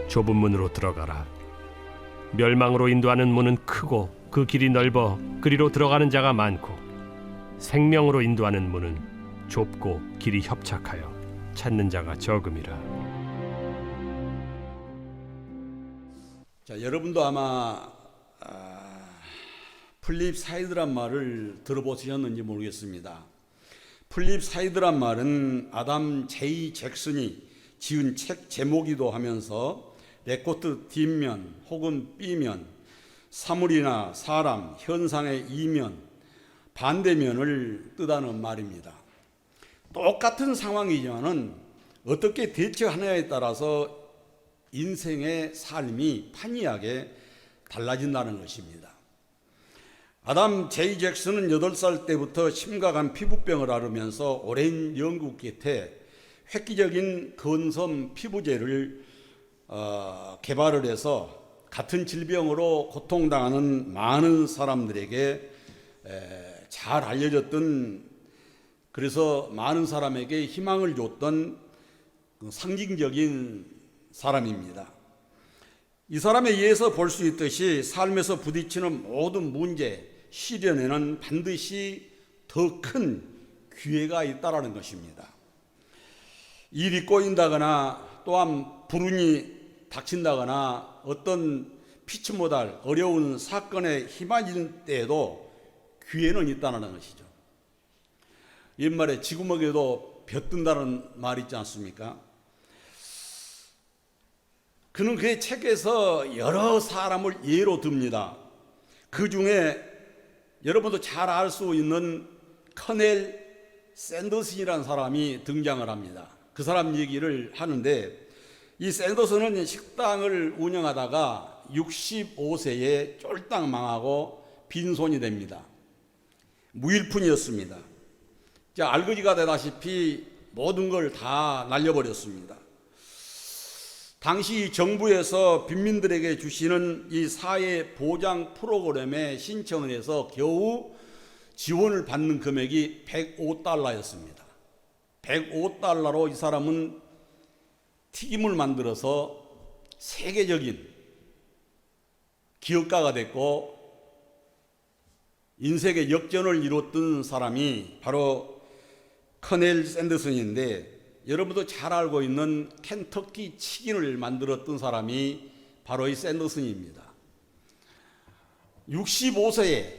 좁은 문으로 들어가라. 멸망으로 인도하는 문은 크고 그 길이 넓어 그리로 들어가는 자가 많고 생명으로 인도하는 문은 좁고 길이 협착하여 찾는 자가 적음이라. 자, 여러분도 아마 플립 사이드란 말을 들어보셨는지 모르겠습니다. 플립 사이드란 말은 아담 제이 잭슨이 지은 책 제목이기도 하면서 레코트 뒷면 혹은 B면, 사물이나 사람, 현상의 이면, 반대면을 뜻하는 말입니다. 똑같은 상황이지만은 어떻게 대처하느냐에 따라서 인생의 삶이 판이하게 달라진다는 것입니다. 아담 제이 잭슨은 8살 때부터 심각한 피부병을 앓으면서 오랜 연구 끝에 획기적인 건섬 피부제를 개발을 해서 같은 질병으로 고통당하는 많은 사람들에게 잘 알려졌던, 그래서 많은 사람에게 희망을 줬던 상징적인 사람입니다. 이 사람에 의해서 볼 수 있듯이 삶에서 부딪히는 모든 문제, 시련에는 반드시 더 큰 기회가 있다라는 것입니다. 일이 꼬인다거나 또한 불운이 닥친다거나 어떤 피치 못할 어려운 사건에 휘말릴 때에도 기회는 있다는 것이죠. 옛말에 지구먹에도 벼뜬다는 말이 있지 않습니까? 그는 그의 책에서 여러 사람을 예로 듭니다. 그 중에 여러분도 잘 알 수 있는 커넬 샌더슨이라는 사람이 등장을 합니다. 그 사람 얘기를 하는데, 이 샌더슨은 식당을 운영하다가 65세에 쫄딱 망하고 빈손이 됩니다. 무일푼이었습니다. 알거지가 되다시피 모든 걸 다 날려버렸습니다. 당시 정부에서 빈민들에게 주시는 이 사회 보장 프로그램에 신청을 해서 겨우 지원을 받는 금액이 $105였습니다. $105로 이 사람은 튀김을 만들어서 세계적인 기업가가 됐고 인생의 역전을 이뤘던 사람이 바로 커넬 샌더슨인데, 여러분도 잘 알고 있는 켄터키 치킨을 만들었던 사람이 바로 이 샌더슨입니다. 65세에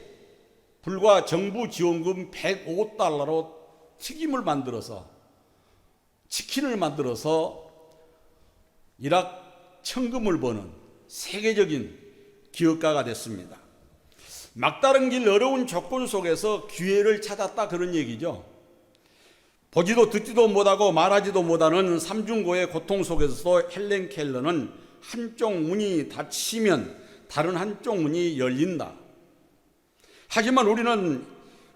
불과 정부 지원금 $105로 튀김을 만들어서, 치킨을 만들어서 일확천금을 버는 세계적인 기업가가 됐습니다. 막다른 길 어려운 조건 속에서 기회를 찾았다, 그런 얘기죠. 보지도 듣지도 못하고 말하지도 못하는 삼중고의 고통 속에서도 헬렌 켈러는 한쪽 문이 닫히면 다른 한쪽 문이 열린다. 하지만 우리는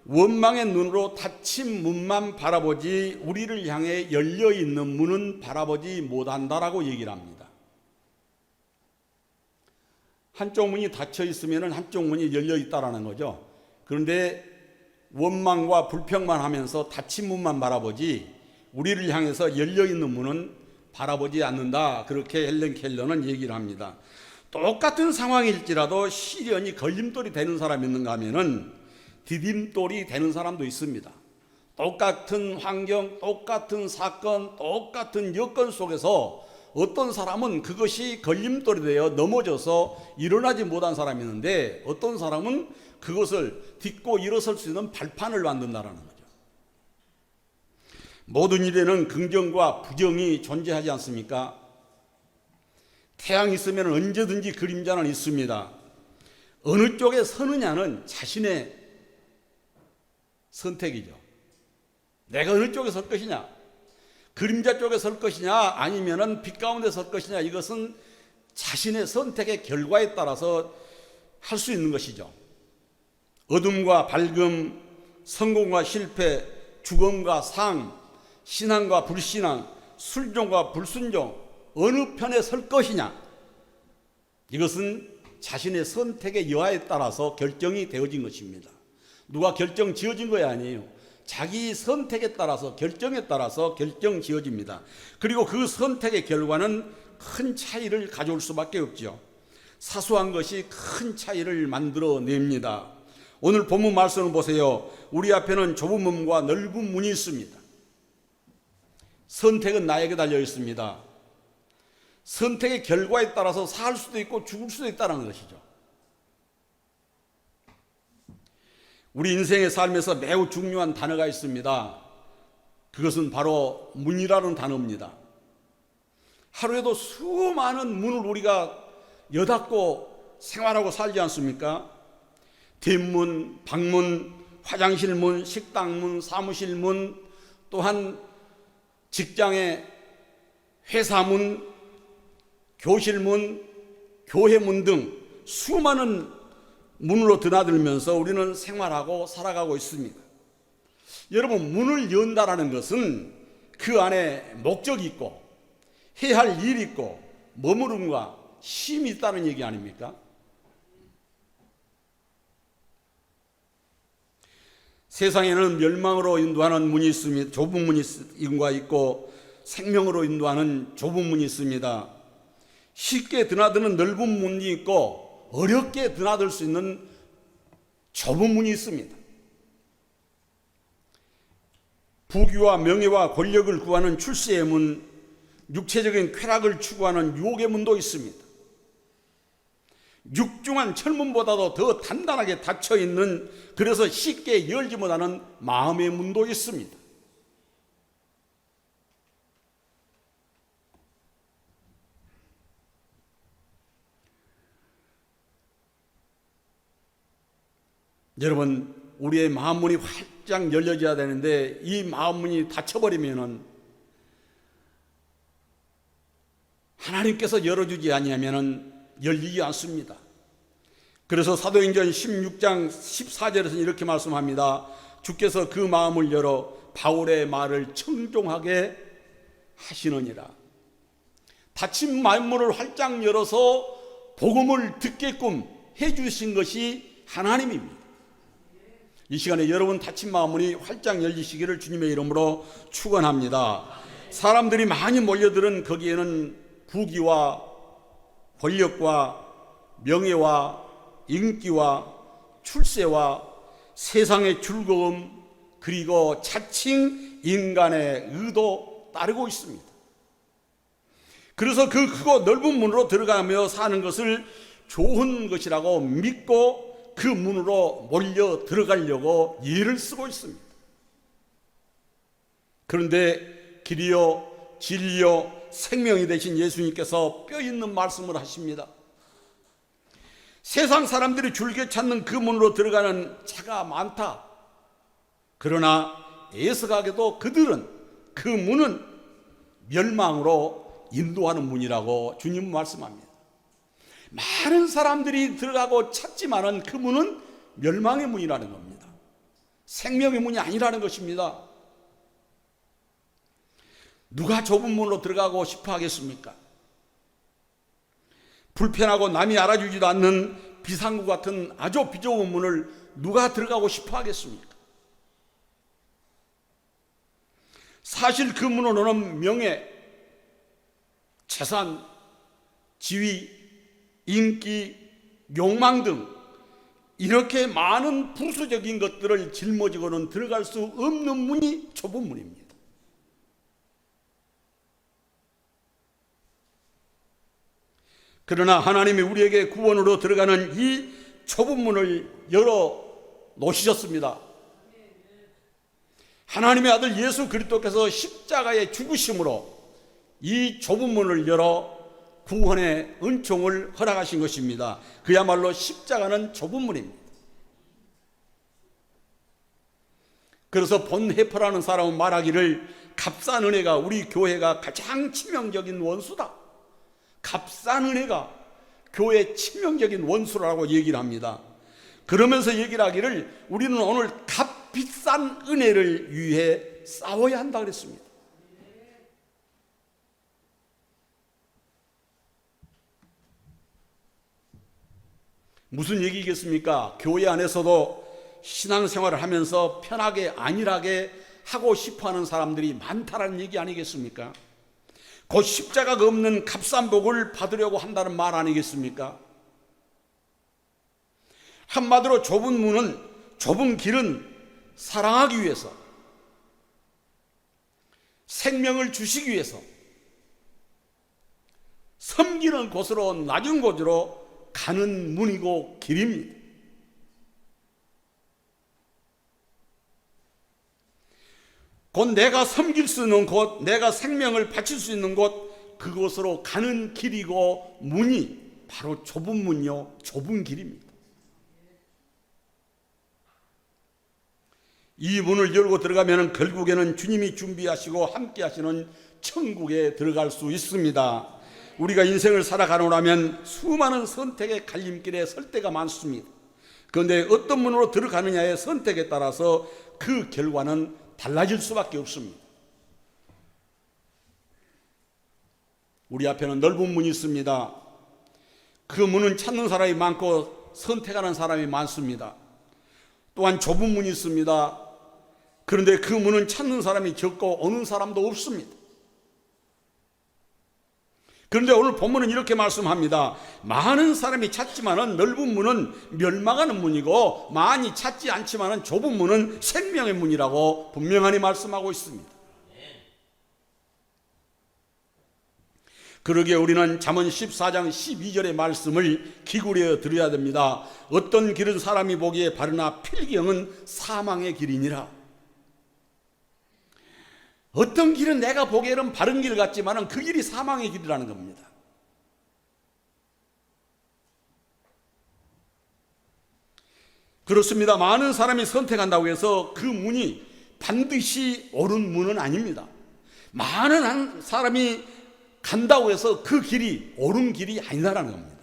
원망의 눈으로 닫힌 문만 바라보지 우리를 향해 열려있는 문은 바라보지 못한다라고 얘기를 합니다. 한쪽 문이 닫혀 있으면 한쪽 문이 열려있다라는 거죠. 그런데 원망과 불평만 하면서 닫힌 문만 바라보지 우리를 향해서 열려있는 문은 바라보지 않는다, 그렇게 헬렌 켈러는 얘기를 합니다. 똑같은 상황일지라도 시련이 걸림돌이 되는 사람이 있는가 하면은 디딤돌이 되는 사람도 있습니다. 똑같은 환경, 똑같은 사건, 똑같은 여건 속에서 어떤 사람은 그것이 걸림돌이 되어 넘어져서 일어나지 못한 사람이 있는데, 어떤 사람은 그것을 딛고 일어설 수 있는 발판을 만든다는 거죠. 모든 일에는 긍정과 부정이 존재하지 않습니까? 태양이 있으면 언제든지 그림자는 있습니다. 어느 쪽에 서느냐는 자신의 선택이죠. 내가 어느 쪽에 설 것이냐, 그림자 쪽에 설 것이냐 아니면은 빛 가운데 설 것이냐, 이것은 자신의 선택의 결과에 따라서 할 수 있는 것이죠. 어둠과 밝음, 성공과 실패, 죽음과 상, 신앙과 불신앙, 순종과 불순종, 어느 편에 설 것이냐, 이것은 자신의 선택의 여하에 따라서 결정이 되어진 것입니다. 누가 결정 지어진 것이 아니에요. 자기 선택에 따라서, 결정에 따라서 결정 지어집니다. 그리고 그 선택의 결과는 큰 차이를 가져올 수밖에 없죠. 사소한 것이 큰 차이를 만들어냅니다. 오늘 본문 말씀을 보세요. 우리 앞에는 좁은 문과 넓은 문이 있습니다. 선택은 나에게 달려 있습니다. 선택의 결과에 따라서 살 수도 있고 죽을 수도 있다는 것이죠. 우리 인생의 삶에서 매우 중요한 단어가 있습니다. 그것은 바로 문이라는 단어입니다. 하루에도 수많은 문을 우리가 여닫고 생활하고 살지 않습니까? 뒷문, 방문, 화장실 문, 식당 문, 사무실 문, 또한 직장의 회사 문, 교실 문, 교회 문 등 수많은 문으로 드나들면서 우리는 생활하고 살아가고 있습니다. 여러분, 문을 연다라는 것은 그 안에 목적이 있고 해야 할 일이 있고 머무름과 쉼이 있다는 얘기 아닙니까? 세상에는 멸망으로 인도하는 문이 있습니다. 좁은 문이 있고 생명으로 인도하는 좁은 문이 있습니다. 쉽게 드나드는 넓은 문이 있고 어렵게 드나들 수 있는 좁은 문이 있습니다. 부귀와 명예와 권력을 구하는 출세의 문, 육체적인 쾌락을 추구하는 유혹의 문도 있습니다. 육중한 철문보다도 더 단단하게 닫혀있는, 그래서 쉽게 열지 못하는 마음의 문도 있습니다. 여러분, 우리의 마음문이 활짝 열려져야 되는데 이 마음문이 닫혀버리면은, 하나님께서 열어주지 아니하면은 열리지 않습니다. 그래서 사도행전 16장 14절에서는 이렇게 말씀합니다. 주께서 그 마음을 열어 바울의 말을 청종하게 하시느니라. 닫힌 마음문을 활짝 열어서 복음을 듣게끔 해주신 것이 하나님입니다. 이 시간에 여러분 닫힌 마음문이 활짝 열리시기를 주님의 이름으로 축원합니다. 사람들이 많이 몰려들은 거기에는 부귀와 권력과 명예와 인기와 출세와 세상의 즐거움, 그리고 자칭 인간의 의도 따르고 있습니다. 그래서 그 크고 넓은 문으로 들어가며 사는 것을 좋은 것이라고 믿고 그 문으로 몰려 들어가려고 예를 쓰고 있습니다. 그런데 길이요 진리요 생명이 되신 예수님께서 뼈 있는 말씀을 하십니다. 세상 사람들이 즐겨 찾는 그 문으로 들어가는 자가 많다. 그러나 애석하게도 그들은 그 문은 멸망으로 인도하는 문이라고 주님은 말씀합니다. 많은 사람들이 들어가고 찾지만은 그 문은 멸망의 문이라는 겁니다. 생명의 문이 아니라는 것입니다. 누가 좁은 문으로 들어가고 싶어 하겠습니까? 불편하고 남이 알아주지도 않는 비상구 같은 아주 비좁은 문을 누가 들어가고 싶어 하겠습니까? 사실 그 문으로는 명예, 재산, 지위, 인기, 욕망 등 이렇게 많은 부수적인 것들을 짊어지고는 들어갈 수 없는 문이 좁은 문입니다. 그러나 하나님이 우리에게 구원으로 들어가는 이 좁은 문을 열어 놓으셨습니다. 하나님의 아들 예수 그리스도께서 십자가의 죽으심으로 이 좁은 문을 열어 구원의 은총을 허락하신 것입니다. 그야말로 십자가는 좁은 문입니다. 그래서 본헤퍼라는 사람은 말하기를 값싼 은혜가 우리 교회가 가장 치명적인 원수다. 값싼 은혜가 교회의 치명적인 원수라고 얘기를 합니다. 그러면서 얘기를 하기를 우리는 오늘 값비싼 은혜를 위해 싸워야 한다 그랬습니다. 무슨 얘기겠습니까? 교회 안에서도 신앙생활을 하면서 편하게 안일하게 하고 싶어하는 사람들이 많다라는 얘기 아니겠습니까? 곧 십자가가 없는 값싼 복을 받으려고 한다는 말 아니겠습니까? 한마디로 좁은 길은 사랑하기 위해서, 생명을 주시기 위해서, 섬기는 곳으로, 낮은 곳으로 가는 문이고 길입니다. 곧 내가 섬길 수 있는 곳, 내가 생명을 바칠 수 있는 곳, 그곳으로 가는 길이고 문이 바로 좁은 문이요, 좁은 길입니다. 이 문을 열고 들어가면 결국에는 주님이 준비하시고 함께 하시는 천국에 들어갈 수 있습니다. 우리가 인생을 살아가노라면 수많은 선택의 갈림길에 설 때가 많습니다. 그런데 어떤 문으로 들어가느냐의 선택에 따라서 그 결과는 달라질 수밖에 없습니다. 우리 앞에는 넓은 문이 있습니다. 그 문은 찾는 사람이 많고 선택하는 사람이 많습니다. 또한 좁은 문이 있습니다. 그런데 그 문은 찾는 사람이 적고 오는 사람도 없습니다. 그런데 오늘 본문은 이렇게 말씀합니다. 많은 사람이 찾지만은 넓은 문은 멸망하는 문이고 많이 찾지 않지만은 좁은 문은 생명의 문이라고 분명하게 말씀하고 있습니다. 그러기에 우리는 잠언 14장 12절의 말씀을 기울여 들어야 됩니다. 어떤 길은 사람이 보기에 바르나 필경은 사망의 길이니라. 어떤 길은 내가 보기에는 바른 길 같지만 그 길이 사망의 길이라는 겁니다. 그렇습니다. 많은 사람이 선택한다고 해서 그 문이 반드시 옳은 문은 아닙니다. 많은 사람이 간다고 해서 그 길이 옳은 길이 아니다라는 겁니다.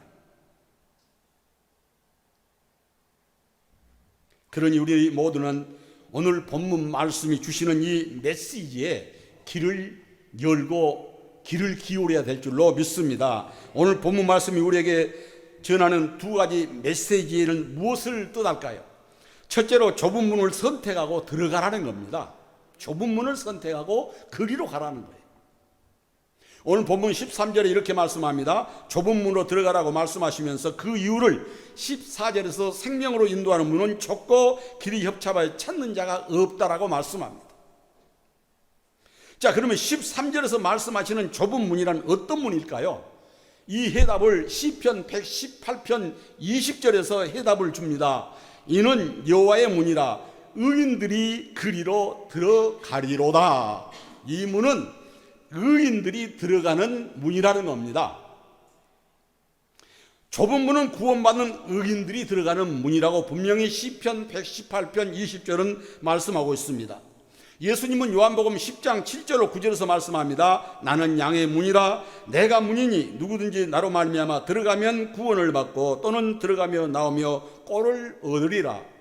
그러니 우리 모두는 오늘 본문 말씀이 주시는 이 메시지에 길을 열고 길을 기울여야 될 줄로 믿습니다. 오늘 본문 말씀이 우리에게 전하는 두 가지 메시지는 무엇을 뜻할까요? 첫째로 좁은 문을 선택하고 들어가라는 겁니다. 좁은 문을 선택하고 거기로 가라는 거예요. 오늘 본문 13절에 이렇게 말씀합니다. 좁은 문으로 들어가라고 말씀하시면서 그 이유를 14절에서 생명으로 인도하는 문은 좁고 길이 협착하여 찾는 자가 없다라고 말씀합니다. 자, 그러면 13절에서 말씀하시는 좁은 문이란 어떤 문일까요? 이 해답을 시편 118편 20절에서 해답을 줍니다. 이는 여호와의 문이라 의인들이 그리로 들어가리로다. 이 문은 의인들이 들어가는 문이라는 겁니다. 좁은 문은 구원받는 의인들이 들어가는 문이라고 분명히 시편 118편 20절은 말씀하고 있습니다. 예수님은 요한복음 10장 7절로 9절에서 말씀합니다. 나는 양의 문이라. 내가 문이니 누구든지 나로 말미암아 들어가면 구원을 받고 또는 들어가며 나오며 꼴을 얻으리라.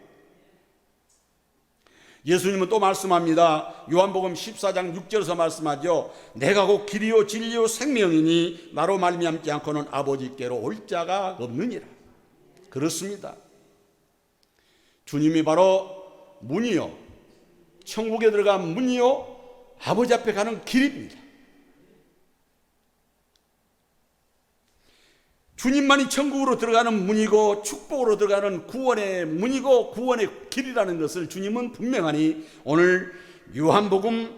예수님은 또 말씀합니다. 요한복음 14장 6절에서 말씀하죠. 내가 곧 길이요 진리요 생명이니 나로 말미암지 않고는 아버지께로 올 자가 없느니라. 그렇습니다. 주님이 바로 문이요, 천국에 들어간 문이요, 아버지 앞에 가는 길입니다. 주님만이 천국으로 들어가는 문이고 축복으로 들어가는 구원의 문이고 구원의 길이라는 것을 주님은 분명하니 오늘 요한복음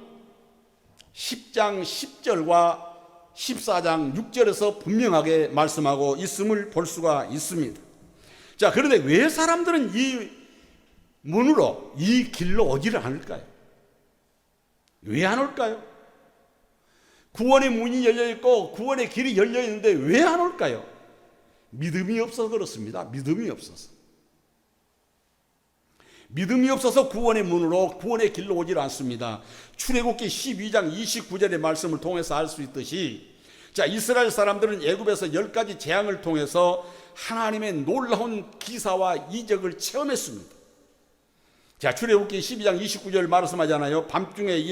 10장 10절과 14장 6절에서 분명하게 말씀하고 있음을 볼 수가 있습니다. 자, 그런데 왜 사람들은 이 문으로, 이 길로 오지를 않을까요? 왜 안 올까요? 구원의 문이 열려있고 구원의 길이 열려있는데 왜 안 올까요? 믿음이 없어서 그렇습니다. 믿음이 없어서. 믿음이 없어서 구원의 문으로, 구원의 길로 오질 않습니다. 출애굽기 12장 29절의 말씀을 통해서 알 수 있듯이, 자, 이스라엘 사람들은 애굽에서 10가지 재앙을 통해서 하나님의 놀라운 기사와 이적을 체험했습니다. 자, 출애굽기 12장 29절 말씀하잖아요. 밤중에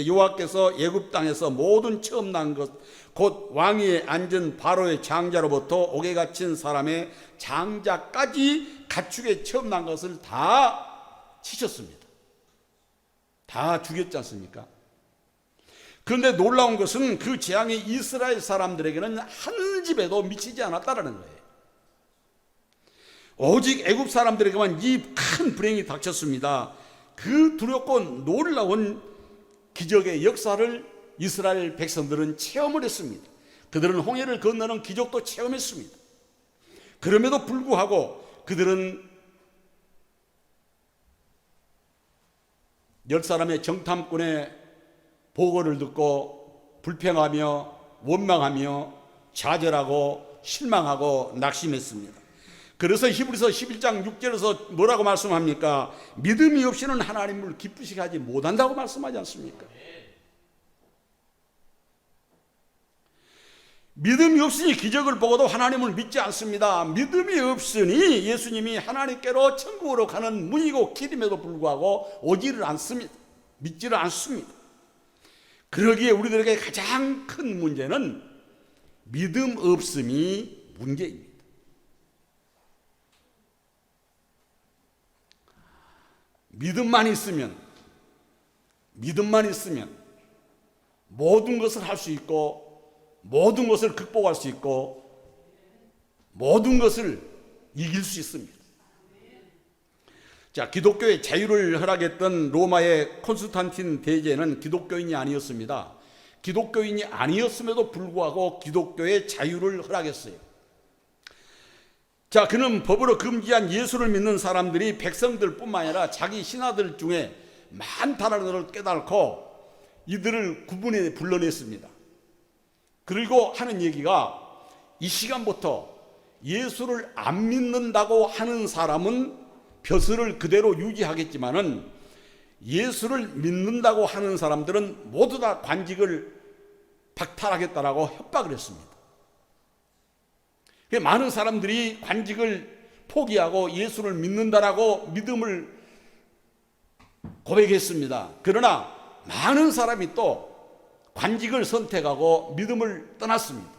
여호와께서 애굽 땅에서 모든 처음 난 것, 곧 왕위에 앉은 바로의 장자로부터 옥에 갇힌 사람의 장자까지 가축에 처음 난 것을 다 치셨습니다. 다 죽였지 않습니까? 그런데 놀라운 것은 그 재앙이 이스라엘 사람들에게는 한 집에도 미치지 않았다는 거예요. 오직 애굽 사람들에게만 이 큰 불행이 닥쳤습니다. 그 두렵고 놀라운 기적의 역사를 이스라엘 백성들은 체험을 했습니다. 그들은 홍해를 건너는 기적도 체험했습니다. 그럼에도 불구하고 그들은 10사람의 정탐꾼의 보고를 듣고 불평하며 원망하며 좌절하고 실망하고 낙심했습니다. 그래서 히브리서 11장 6절에서 뭐라고 말씀합니까? 믿음이 없이는 하나님을 기쁘시게 하지 못한다고 말씀하지 않습니까? 믿음이 없으니 기적을 보고도 하나님을 믿지 않습니다. 믿음이 없으니 예수님이 하나님께로 천국으로 가는 문이고 길임에도 불구하고 오지를 않습니다. 믿지를 않습니다. 그러기에 우리들에게 가장 큰 문제는 믿음 없음이 문제입니다. 믿음만 있으면 모든 것을 할 수 있고 모든 것을 극복할 수 있고 모든 것을 이길 수 있습니다. 자, 기독교의 자유를 허락했던 로마의 콘스탄틴 대제는 기독교인이 아니었습니다. 기독교인이 아니었음에도 불구하고 기독교의 자유를 허락했어요. 자, 그는 법으로 금지한 예수를 믿는 사람들이 백성들뿐만 아니라 자기 신하들 중에 많다는 것을 깨닫고 이들을 구분해 불러냈습니다. 그리고 하는 얘기가 이 시간부터 예수를 안 믿는다고 하는 사람은 벼슬을 그대로 유지하겠지만은 예수를 믿는다고 하는 사람들은 모두 다 관직을 박탈하겠다라고 협박을 했습니다. 많은 사람들이 관직을 포기하고 예수를 믿는다라고 믿음을 고백했습니다. 그러나 많은 사람이 또 관직을 선택하고 믿음을 떠났습니다.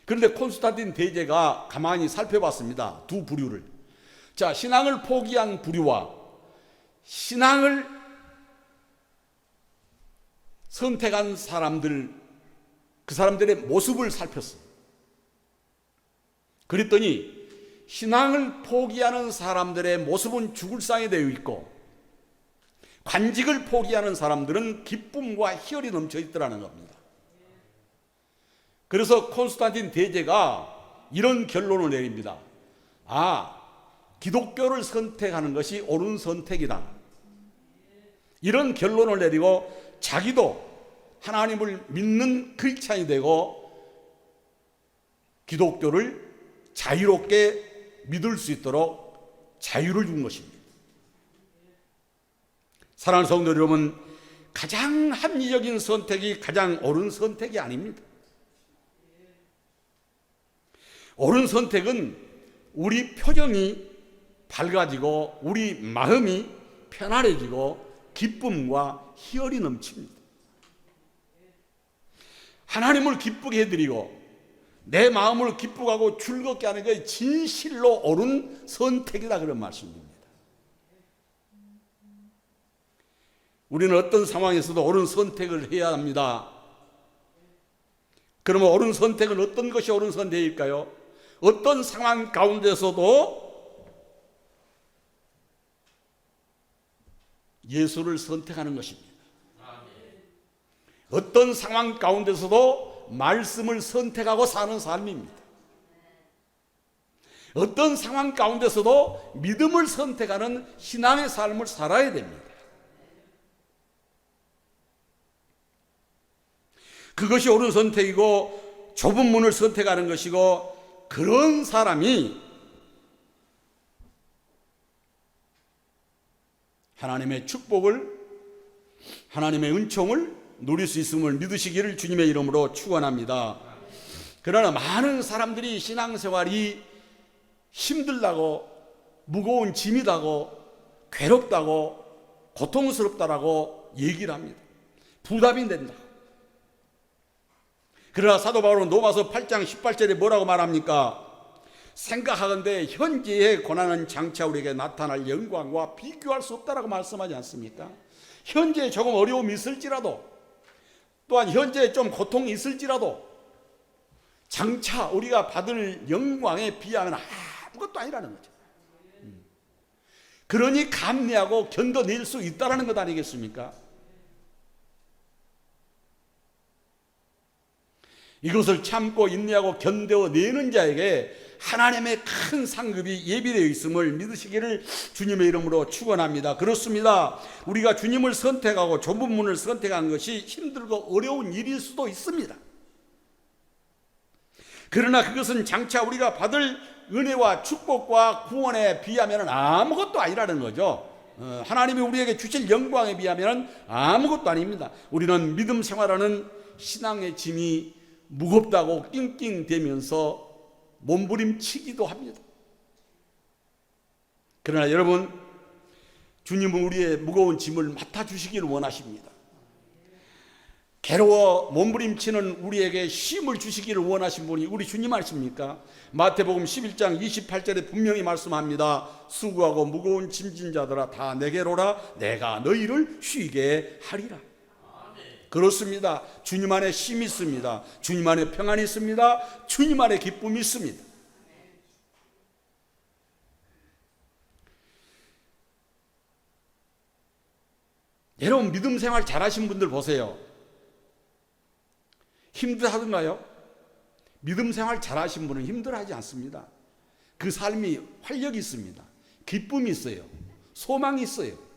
그런데 콘스탄틴 대제가 가만히 살펴봤습니다. 두 부류를. 자, 신앙을 포기한 부류와 신앙을 선택한 사람들, 그 사람들의 모습을 살폈어요. 그랬더니 신앙을 포기하는 사람들의 모습은 죽을 상이 되어 있고 관직을 포기하는 사람들은 기쁨과 희열이 넘쳐 있더라는 겁니다. 그래서 콘스탄틴 대제가 이런 결론을 내립니다. 기독교를 선택하는 것이 옳은 선택이다. 이런 결론을 내리고 자기도 하나님을 믿는 크리스찬이 되고 기독교를 자유롭게 믿을 수 있도록 자유를 준 것입니다. 사랑하는 성도 여러분, 가장 합리적인 선택이 가장 옳은 선택이 아닙니다. 옳은 선택은 우리 표정이 밝아지고 우리 마음이 편안해지고 기쁨과 희열이 넘칩니다. 하나님을 기쁘게 해드리고 내 마음을 기쁘게 하고 즐겁게 하는 게 진실로 옳은 선택이다, 그런 말씀입니다. 우리는 어떤 상황에서도 옳은 선택을 해야 합니다. 그러면 옳은 선택은 어떤 것이 옳은 선택일까요? 어떤 상황 가운데서도 예수를 선택하는 것입니다. 어떤 상황 가운데서도 말씀을 선택하고 사는 삶입니다. 어떤 상황 가운데서도 믿음을 선택하는 신앙의 삶을 살아야 됩니다. 그것이 옳은 선택이고 좁은 문을 선택하는 것이고, 그런 사람이 하나님의 축복을, 하나님의 은총을 누릴 수 있음을 믿으시기를 주님의 이름으로 축원합니다. 그러나 많은 사람들이 신앙생활이 힘들다고, 무거운 짐이다고, 괴롭다고, 고통스럽다라고 얘기를 합니다. 부담이 된다. 그러나 사도 바울은 로마서 8장 18절에 뭐라고 말합니까? 생각하건대 현재의 고난은 장차 우리에게 나타날 영광과 비교할 수 없다라고 말씀하지 않습니까? 현재에 조금 어려움이 있을지라도, 또한 현재에 좀 고통이 있을지라도 장차 우리가 받을 영광에 비하면 아무것도 아니라는 거죠. 그러니 감내하고 견뎌낼 수 있다는 것 아니겠습니까? 이것을 참고 인내하고 견뎌내는 자에게 하나님의 큰 상급이 예비되어 있음을 믿으시기를 주님의 이름으로 축원합니다. 그렇습니다. 우리가 주님을 선택하고 좁은 문을 선택한 것이 힘들고 어려운 일일 수도 있습니다. 그러나 그것은 장차 우리가 받을 은혜와 축복과 구원에 비하면 아무것도 아니라는 거죠. 하나님이 우리에게 주실 영광에 비하면 아무것도 아닙니다. 우리는 믿음 생활하는 신앙의 짐이 무겁다고 낑낑대면서 몸부림치기도 합니다. 그러나 여러분, 주님은 우리의 무거운 짐을 맡아주시기를 원하십니다. 괴로워 몸부림치는 우리에게 쉼을 주시기를 원하신 분이 우리 주님 아십니까? 마태복음 11장 28절에 분명히 말씀합니다. 수고하고 무거운 짐진 자들아 다 내게로 오라. 내가 너희를 쉬게 하리라. 그렇습니다. 주님 안에 쉼이 있습니다. 주님 안에 평안이 있습니다. 주님 안에 기쁨이 있습니다. 여러분, 믿음 생활 잘하신 분들 보세요. 힘들하던가요? 믿음 생활 잘하신 분은 힘들어하지 않습니다. 그 삶이 활력이 있습니다. 기쁨이 있어요. 소망이 있어요.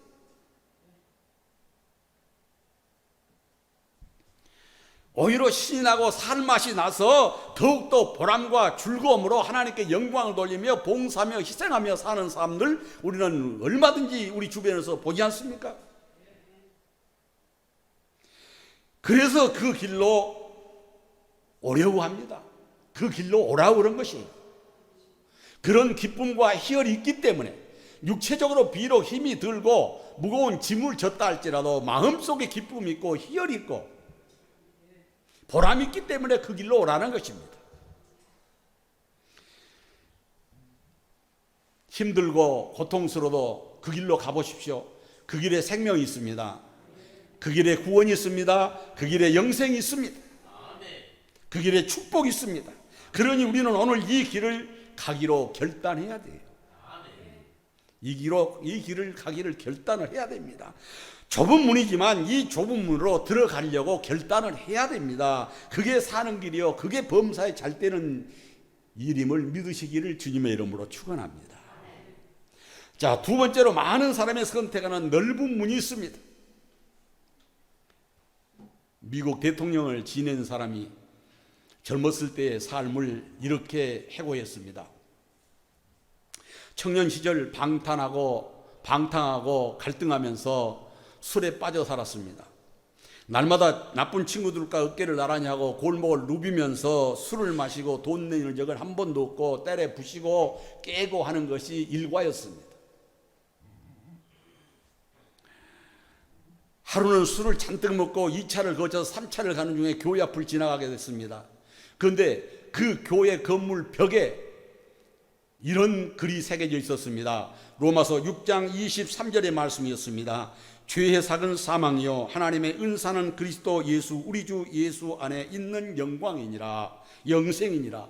오히려 신이 나고 살맛이 나서 더욱더 보람과 즐거움으로 하나님께 영광을 돌리며 봉사하며 희생하며 사는 사람들 우리는 얼마든지 우리 주변에서 보지 않습니까? 그래서 그 길로 어려워합니다. 그 길로 오라고 그런 것이. 그런 기쁨과 희열이 있기 때문에 육체적으로 비록 힘이 들고 무거운 짐을 졌다 할지라도 마음속에 기쁨이 있고 희열이 있고 보람이 있기 때문에 그 길로 오라는 것입니다. 힘들고 고통스러워도 그 길로 가보십시오. 그 길에 생명이 있습니다. 그 길에 구원이 있습니다. 그 길에 영생이 있습니다. 그 길에 축복이 있습니다. 그러니 우리는 오늘 이 길을 가기로 결단해야 돼요. 이 길을 가기를 결단을 해야 됩니다. 좁은 문이지만 이 좁은 문으로 들어가려고 결단을 해야 됩니다. 그게 사는 길이요, 그게 범사에 잘 되는 일임을 믿으시기를 주님의 이름으로 축원합니다. 자, 두 번째로 많은 사람이 선택하는 넓은 문이 있습니다. 미국 대통령을 지낸 사람이 젊었을 때의 삶을 이렇게 해고했습니다. 청년 시절 방탕하고 갈등하면서 술에 빠져 살았습니다. 날마다 나쁜 친구들과 어깨를 나란히 하고 골목을 누비면서 술을 마시고 돈 내는 적을 한 번도 없고 때려 부시고 깨고 하는 것이 일과였습니다. 하루는 술을 잔뜩 먹고 2차를 거쳐서 3차를 가는 중에 교회 앞을 지나가게 됐습니다. 그런데 그 교회 건물 벽에 이런 글이 새겨져 있었습니다. 로마서 6장 23절의 말씀이었습니다. 죄의 삭은 사망이요 하나님의 은사는 그리스도 예수 우리 주 예수 안에 있는 영광이니라, 영생이니라.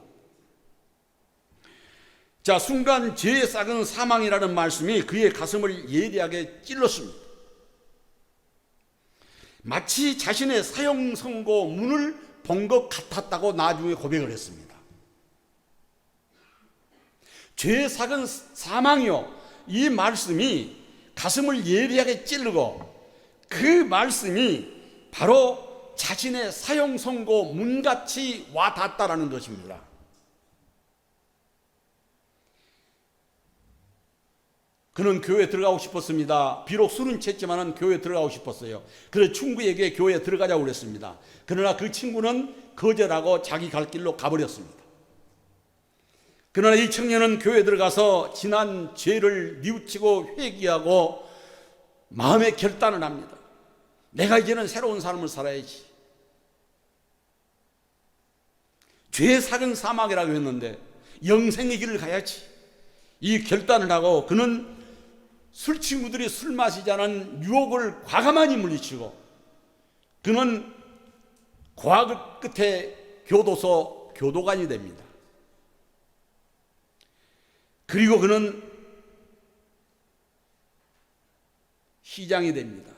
자, 순간 죄의 삭은 사망이라는 말씀이 그의 가슴을 예리하게 찔렀습니다. 마치 자신의 사형 선고 문을 본 것 같았다고 나중에 고백을 했습니다. 죄의 삭은 사망이요, 이 말씀이 가슴을 예리하게 찌르고 그 말씀이 바로 자신의 사형 선고 문같이 와닿았다라는 것입니다. 그는 교회에 들어가고 싶었습니다. 비록 술은 취했지만 교회에 들어가고 싶었어요. 그래서 친구에게 교회에 들어가자고 그랬습니다. 그러나 그 친구는 거절하고 자기 갈 길로 가버렸습니다. 그러나 이 청년은 교회에 들어가서 지난 죄를 뉘우치고 회개하고 마음의 결단을 합니다. 내가 이제는 새로운 삶을 살아야지. 죄의 삭은 사망이라고 했는데 영생의 길을 가야지. 이 결단을 하고 그는 술 친구들이 술 마시자는 유혹을 과감하니 물리치고 그는 고학 끝에 교도소 교도관이 됩니다. 그리고 그는 시장이 됩니다.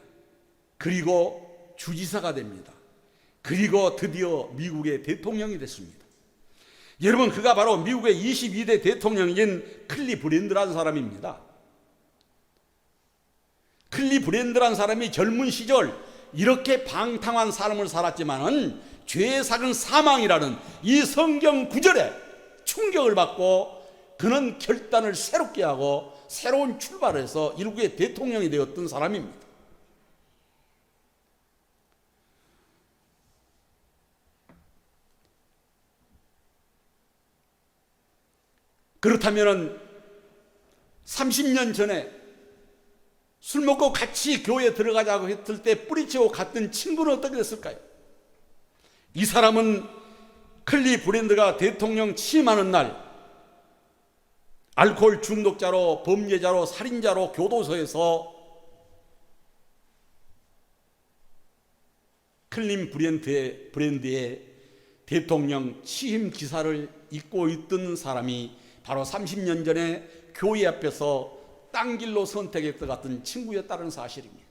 그리고 주지사가 됩니다. 그리고 드디어 미국의 대통령이 됐습니다. 여러분, 그가 바로 미국의 22대 대통령인 클리브랜드라는 사람입니다. 클리브랜드라는 사람이 젊은 시절 이렇게 방탕한 삶을 살았지만은 죄에 삭은 사망이라는 이 성경 구절에 충격을 받고 그는 결단을 새롭게 하고 새로운 출발을 해서 일국의 대통령이 되었던 사람입니다. 그렇다면 30년 전에 술 먹고 같이 교회에 들어가자고 했을 때 뿌리치고 갔던 친구는 어떻게 됐을까요? 이 사람은 클리브랜드가 대통령 취임하는 날 알코올 중독자로 범죄자로 살인자로 교도소에서 클리브랜드의 대통령 취임 기사를 읽고 있던 사람이 바로 30년 전에 교회 앞에서 딴 길로 선택했던 같은 친구였다는 사실입니다.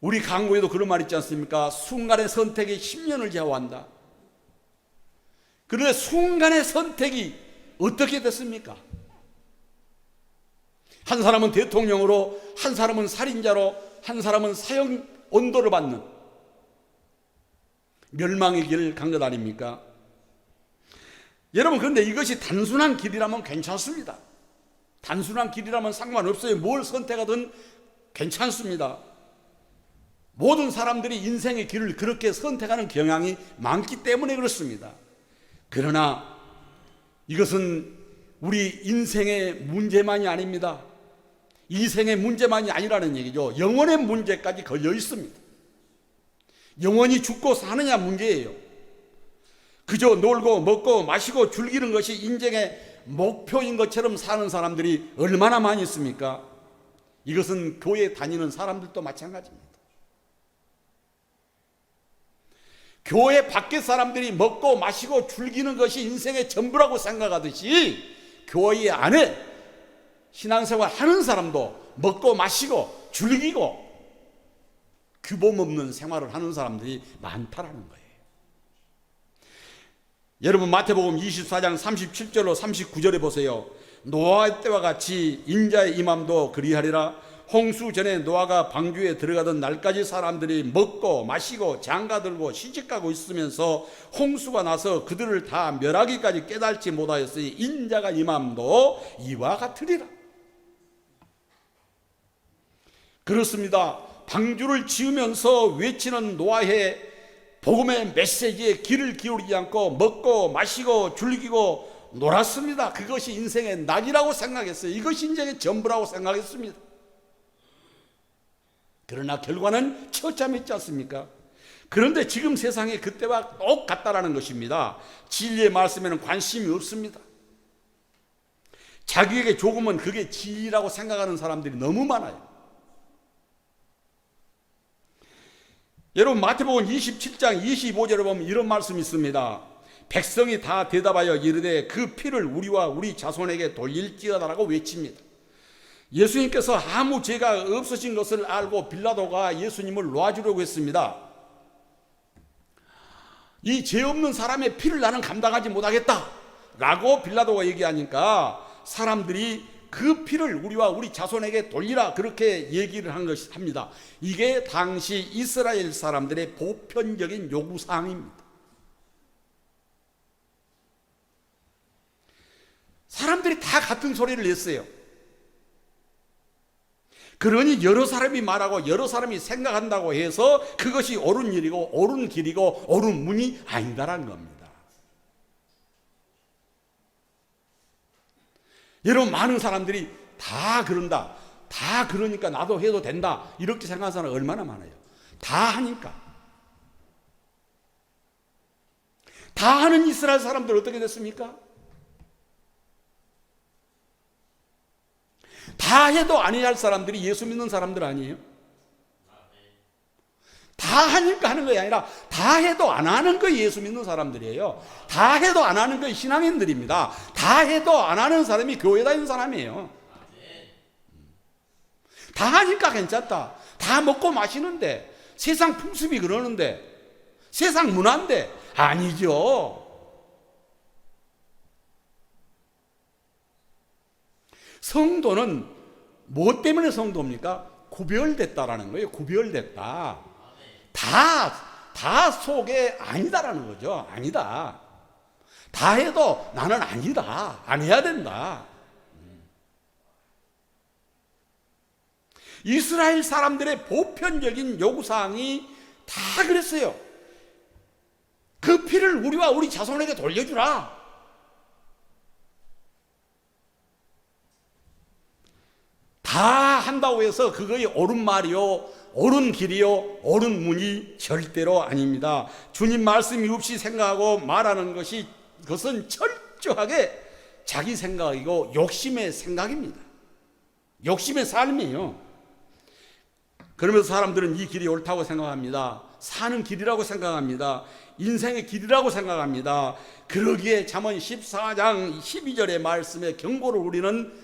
우리 강구에도 그런 말 있지 않습니까? 순간의 선택이 10년을 좌우한다. 그런데 순간의 선택이 어떻게 됐습니까? 한 사람은 대통령으로, 한 사람은 살인자로, 한 사람은 사형 언도를 받는 멸망의 길을 간 것 아닙니까? 여러분, 그런데 이것이 단순한 길이라면 괜찮습니다. 단순한 길이라면 상관없어요. 뭘 선택하든 괜찮습니다. 모든 사람들이 인생의 길을 그렇게 선택하는 경향이 많기 때문에 그렇습니다. 그러나 이것은 우리 인생의 문제만이 아닙니다. 이생의 문제만이 아니라는 얘기죠. 영혼의 문제까지 걸려 있습니다. 영원히 죽고 사느냐 문제예요. 그저 놀고 먹고 마시고 즐기는 것이 인생의 목표인 것처럼 사는 사람들이 얼마나 많이 있습니까? 이것은 교회 다니는 사람들도 마찬가지입니다. 교회 밖의 사람들이 먹고 마시고 즐기는 것이 인생의 전부라고 생각하듯이 교회 안에 신앙생활 하는 사람도 먹고 마시고 즐기고 규범 없는 생활을 하는 사람들이 많다라는 거예요. 여러분, 마태복음 24장 37절로 39절에 보세요. 노아 때와 같이 인자의 임함도 그리하리라. 홍수 전에 노아가 방주에 들어가던 날까지 사람들이 먹고 마시고 장가들고 시집가고 있으면서 홍수가 나서 그들을 다 멸하기까지 깨달지 못하였으니 인자가 임함도 이와 같으리라. 그렇습니다. 방주를 지으면서 외치는 노아의 복음의 메시지에 귀를 기울이지 않고 먹고 마시고 즐기고 놀았습니다. 그것이 인생의 낙이라고 생각했어요. 이것이 인생의 전부라고 생각했습니다. 그러나 결과는 처참했지 않습니까? 그런데 지금 세상에 그때와 똑같다라는 것입니다. 진리의 말씀에는 관심이 없습니다. 자기에게 조금은 그게 진리라고 생각하는 사람들이 너무 많아요. 여러분, 마태복음 27장 25절에 보면 이런 말씀이 있습니다. 백성이 다 대답하여 이르되 그 피를 우리와 우리 자손에게 돌릴지어다라고 외칩니다. 예수님께서 아무 죄가 없으신 것을 알고 빌라도가 예수님을 놓아주려고 했습니다. 이 죄 없는 사람의 피를 나는 감당하지 못하겠다 라고 빌라도가 얘기하니까 사람들이 그 피를 우리와 우리 자손에게 돌리라 그렇게 얘기를 한 것이 합니다. 이게 당시 이스라엘 사람들의 보편적인 요구사항입니다. 사람들이 다 같은 소리를 냈어요. 그러니 여러 사람이 말하고 여러 사람이 생각한다고 해서 그것이 옳은 일이고 옳은 길이고 옳은 문이 아니다라는 겁니다. 여러분, 많은 사람들이 다 그런다, 다 그러니까 나도 해도 된다 이렇게 생각하는 사람은 얼마나 많아요. 다 하니까. 다 하는 이스라엘 사람들 어떻게 됐습니까? 다 해도 아니할 사람들이 예수 믿는 사람들 아니에요? 다 하니까 하는 것이 아니라 다 해도 안 하는 거 예수 믿는 사람들이에요. 다 해도 안 하는 거 신앙인들입니다. 다 해도 안 하는 사람이 교회 다니는 사람이에요. 다 하니까 괜찮다. 다 먹고 마시는데, 세상 풍습이 그러는데, 세상 문화인데 아니죠. 성도는 뭐 때문에 성도입니까? 구별됐다라는 거예요. 구별됐다. 다 속에 아니다라는 거죠. 아니다. 다 해도 나는 아니다. 안 해야 된다. 이스라엘 사람들의 보편적인 요구사항이 다 그랬어요. 그 피를 우리와 우리 자손에게 돌려주라. 다 한다고 해서 그거의 옳은 말이요, 옳은 길이요, 옳은 문이 절대로 아닙니다. 주님 말씀이 없이 생각하고 말하는 것이, 그것은 철저하게 자기 생각이고 욕심의 생각입니다. 욕심의 삶이에요. 그러면서 사람들은 이 길이 옳다고 생각합니다. 사는 길이라고 생각합니다. 인생의 길이라고 생각합니다. 그러기에 잠언 14장 12절의 말씀의 경고를 우리는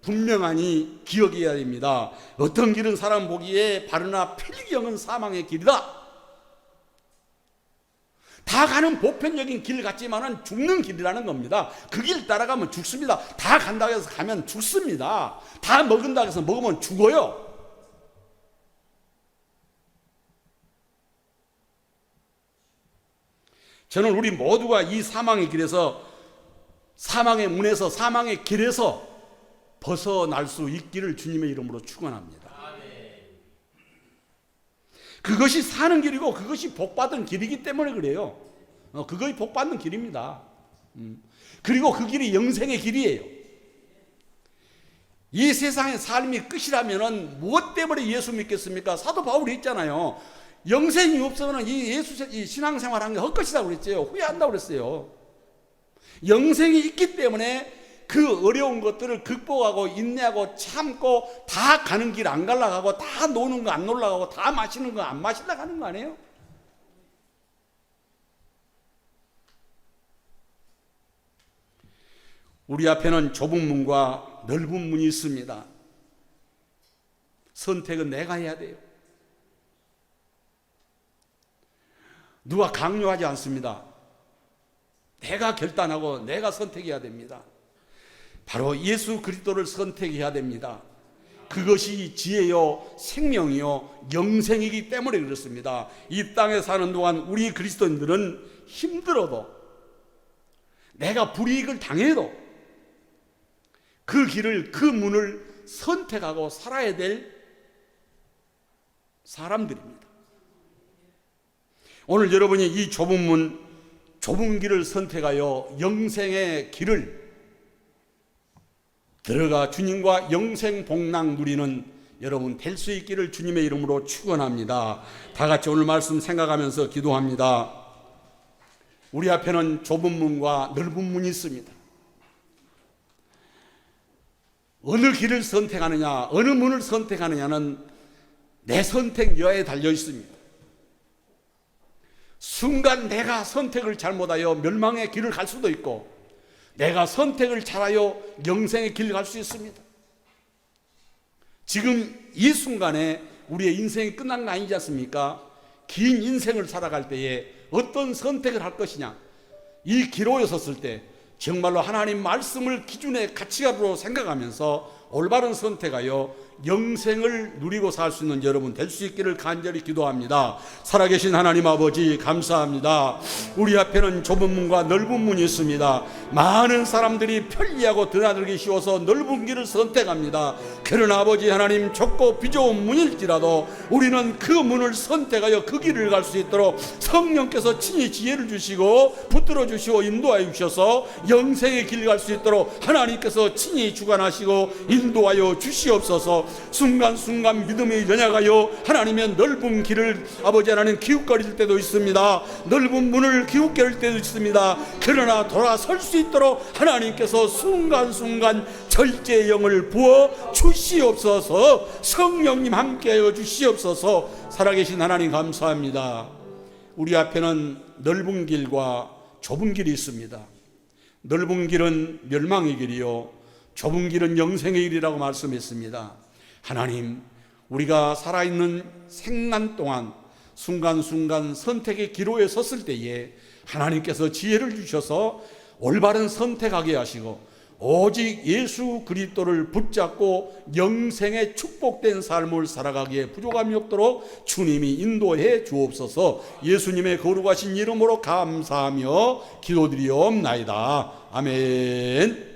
분명하니 기억해야 됩니다. 어떤 길은 사람 보기에 바르나 필경은 사망의 길이다. 다 가는 보편적인 길 같지만은 죽는 길이라는 겁니다. 그 길 따라가면 죽습니다. 다 간다고 해서 가면 죽습니다. 다 먹는다고 해서 먹으면 죽어요. 저는 우리 모두가 이 사망의 길에서, 사망의 문에서, 사망의 길에서 벗어날 수 있기를 주님의 이름으로 축원합니다. 그것이 사는 길이고 그것이 복받은 길이기 때문에 그래요. 그것이 복받는 길입니다. 그리고 그 길이 영생의 길이에요. 이 세상의 삶이 끝이라면 무엇 때문에 예수 믿겠습니까? 사도 바울이 있잖아요. 영생이 없으면 이 신앙생활 하는 게 헛것이라고 그랬죠. 후회한다고 그랬어요. 영생이 있기 때문에 그 어려운 것들을 극복하고 인내하고 참고 다 가는 길 안 갈라가고, 다 노는 거 안 놀라가고, 다 마시는 거 안 마실라 가는 거 아니에요? 우리 앞에는 좁은 문과 넓은 문이 있습니다. 선택은 내가 해야 돼요. 누가 강요하지 않습니다. 내가 결단하고 내가 선택해야 됩니다. 바로 예수 그리스도를 선택해야 됩니다. 그것이 지혜요, 생명이요, 영생이기 때문에 그렇습니다. 이 땅에 사는 동안 우리 그리스도인들은 힘들어도, 내가 불이익을 당해도 그 길을, 그 문을 선택하고 살아야 될 사람들입니다. 오늘 여러분이 이 좁은 문, 좁은 길을 선택하여 영생의 길을 들어가 주님과 영생 복락 누리는 여러분 될 수 있기를 주님의 이름으로 축원합니다. 다 같이 오늘 말씀 생각하면서 기도합니다. 우리 앞에는 좁은 문과 넓은 문이 있습니다. 어느 길을 선택하느냐, 어느 문을 선택하느냐는 내 선택 여하에 달려 있습니다. 순간 내가 선택을 잘못하여 멸망의 길을 갈 수도 있고, 내가 선택을 잘하여 영생의 길을 갈 수 있습니다. 지금 이 순간에 우리의 인생이 끝난 거 아니지 않습니까? 긴 인생을 살아갈 때에 어떤 선택을 할 것이냐, 이 기로에 섰을 때 정말로 하나님 말씀을 기준의 가치가로 생각하면서 올바른 선택하여 영생을 누리고 살 수 있는 여러분 될 수 있기를 간절히 기도합니다. 살아계신 하나님 아버지 감사합니다. 우리 앞에는 좁은 문과 넓은 문이 있습니다. 많은 사람들이 편리하고 드나들기 쉬워서 넓은 길을 선택합니다. 그러나 아버지 하나님, 좁고 비좁은 문일지라도 우리는 그 문을 선택하여 그 길을 갈 수 있도록 성령께서 친히 지혜를 주시고 붙들어 주시고 인도하여 주셔서 영생의 길 갈 수 있도록 하나님께서 친히 주관하시고 인도하여 주시옵소서. 순간순간 믿음이 연약하여 하나님의 넓은 길을 아버지 하나님 기웃거릴 때도 있습니다. 넓은 문을 기웃거릴 때도 있습니다. 그러나 돌아설 수 있도록 하나님께서 순간순간 절제의 영을 부어 주시옵소서. 성령님 함께하여 주시옵소서. 살아계신 하나님 감사합니다. 우리 앞에는 넓은 길과 좁은 길이 있습니다. 넓은 길은 멸망의 길이요 좁은 길은 영생의 길이라고 말씀했습니다. 하나님, 우리가 살아있는 생난 동안 순간순간 선택의 기로에 섰을 때에 하나님께서 지혜를 주셔서 올바른 선택하게 하시고 오직 예수 그리스도를 붙잡고 영생의 축복된 삶을 살아가기에 부족함이 없도록 주님이 인도해 주옵소서. 예수님의 거룩하신 이름으로 감사하며 기도드리옵나이다. 아멘.